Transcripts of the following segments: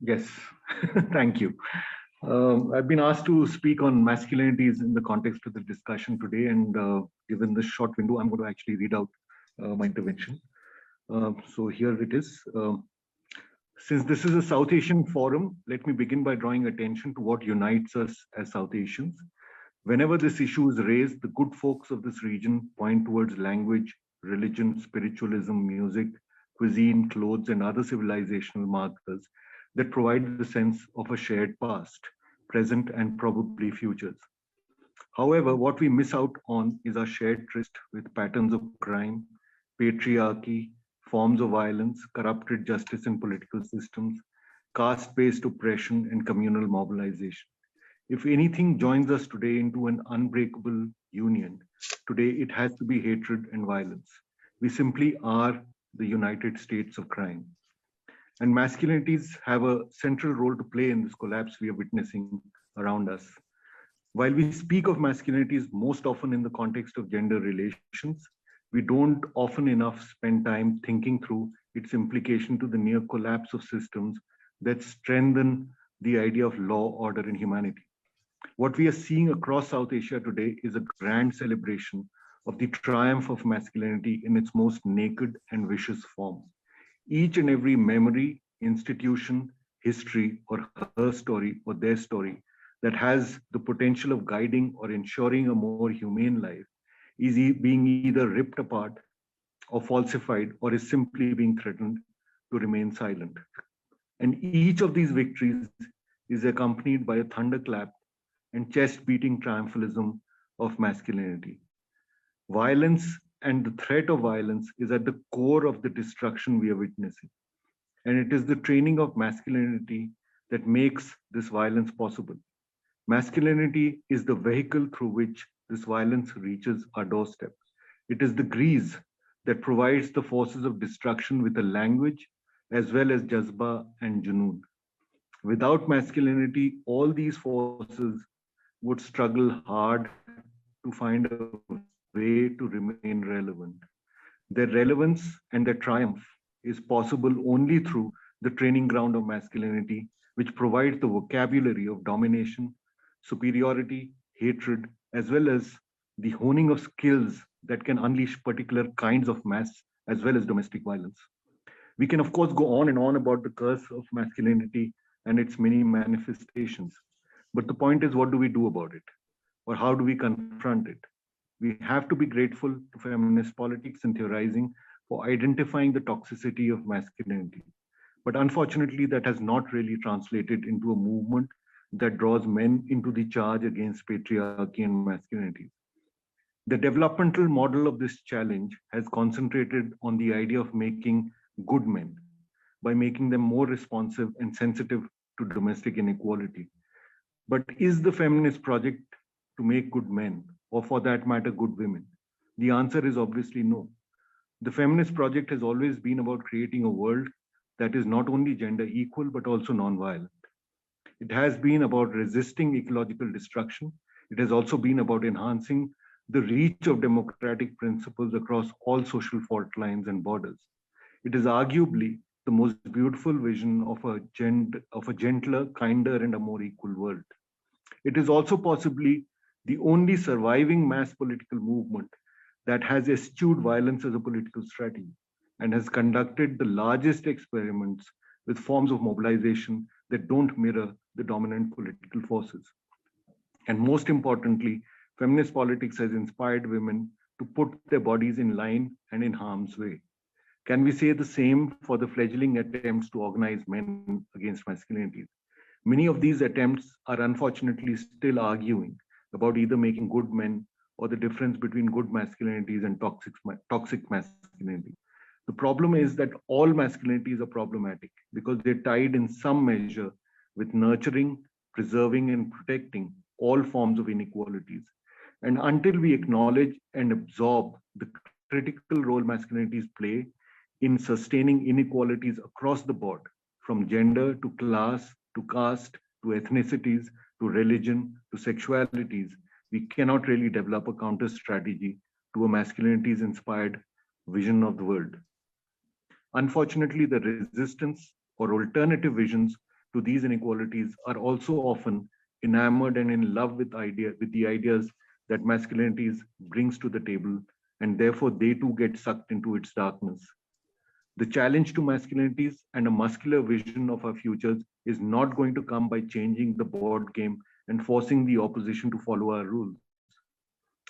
Yes, thank you. I've been asked to speak on masculinities in the context of the discussion today, and given the short window, I'm going to actually read out my intervention. So here it is. Since this is a South Asian forum, let me begin by drawing attention to what unites us as South Asians. Whenever this issue is raised, the good folks of this region point towards language, religion, spiritualism, music, cuisine, clothes, and other civilizational markers that provide the sense of a shared past, present, and probably futures. However, what we miss out on is our shared tryst with patterns of crime, patriarchy, forms of violence, corrupted justice and political systems, caste-based oppression, and communal mobilization. If anything joins us today into an unbreakable union, today it has to be hatred and violence. We simply are the United States of crime. And masculinities have a central role to play in this collapse we are witnessing around us. While we speak of masculinities most often in the context of gender relations, we don't often enough spend time thinking through its implication to the near collapse of systems that strengthen the idea of law, order, and humanity. What we are seeing across South Asia today is a grand celebration of the triumph of masculinity in its most naked and vicious form. Each and every memory, institution, history, or her story or their story that has the potential of guiding or ensuring a more humane life is being either ripped apart or falsified or is simply being threatened to remain silent. And each of these victories is accompanied by a thunderclap and chest-beating triumphalism of masculinity. Violence and the threat of violence is at the core of the destruction we are witnessing. And it is the training of masculinity that makes this violence possible. Masculinity is the vehicle through which this violence reaches our doorstep. It is the grease that provides the forces of destruction with a language as well as jazba and junoon. Without masculinity, all these forces would struggle hard to find a way to remain relevant. Their relevance and their triumph is possible only through the training ground of masculinity, which provides the vocabulary of domination, superiority, hatred, as well as the honing of skills that can unleash particular kinds of mass as well as domestic violence. We can, of course, go on and on about the curse of masculinity and its many manifestations. But the point is, what do we do about it? Or how do we confront it? We have to be grateful to feminist politics and theorizing for identifying the toxicity of masculinity. But unfortunately, that has not really translated into a movement that draws men into the charge against patriarchy and masculinity. The developmental model of this challenge has concentrated on the idea of making good men by making them more responsive and sensitive to domestic inequality. But is the feminist project to make good men, or for that matter, good women? The answer is obviously no. The feminist project has always been about creating a world that is not only gender equal, but also non-violent. It has been about resisting ecological destruction. It has also been about enhancing the reach of democratic principles across all social fault lines and borders. It is arguably the most beautiful vision of a gentler, kinder, and a more equal world. It is also possibly the only surviving mass political movement that has eschewed violence as a political strategy and has conducted the largest experiments with forms of mobilization that don't mirror the dominant political forces. And most importantly, feminist politics has inspired women to put their bodies in line and in harm's way. Can we say the same for the fledgling attempts to organize men against masculinities? Many of these attempts are unfortunately still arguing about either making good men or the difference between good masculinities and toxic masculinities. The problem is that all masculinities are problematic because they're tied in some measure with nurturing, preserving, and protecting all forms of inequalities. And until we acknowledge and absorb the critical role masculinities play in sustaining inequalities across the board, from gender to class to caste to ethnicities to religion to sexualities, we cannot really develop a counter strategy to a masculinities-inspired vision of the world. Unfortunately, the resistance or alternative visions to these inequalities are also often enamored and in love with the ideas that masculinities brings to the table, and therefore they too get sucked into its darkness. The challenge to masculinities and a muscular vision of our futures is not going to come by changing the board game and forcing the opposition to follow our rules.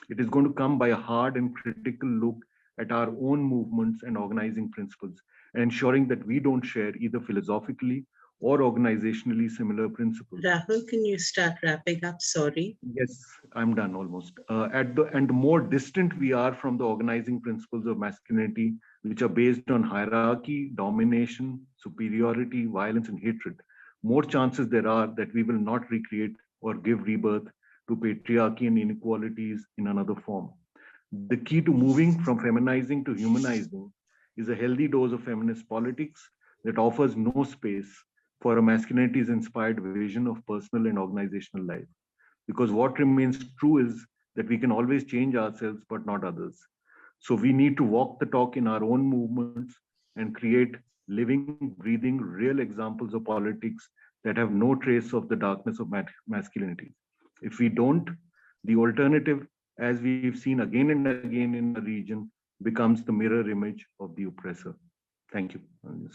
It is going to come by a hard and critical look at our own movements and organizing principles, and ensuring that we don't share either philosophically or organizationally similar principles. Rahul, can you start wrapping up? Sorry. Yes, I'm done almost. The more distant we are from the organizing principles of masculinity, which are based on hierarchy, domination, superiority, violence, and hatred, more chances there are that we will not recreate or give rebirth to patriarchy and inequalities in another form. The key to moving from feminizing to humanizing is a healthy dose of feminist politics that offers no space for a masculinities-inspired vision of personal and organizational life. Because what remains true is that we can always change ourselves, but not others. So we need to walk the talk in our own movements and create living, breathing, real examples of politics that have no trace of the darkness of masculinity. If we don't, the alternative, as we've seen again and again in the region, becomes the mirror image of the oppressor. Thank you.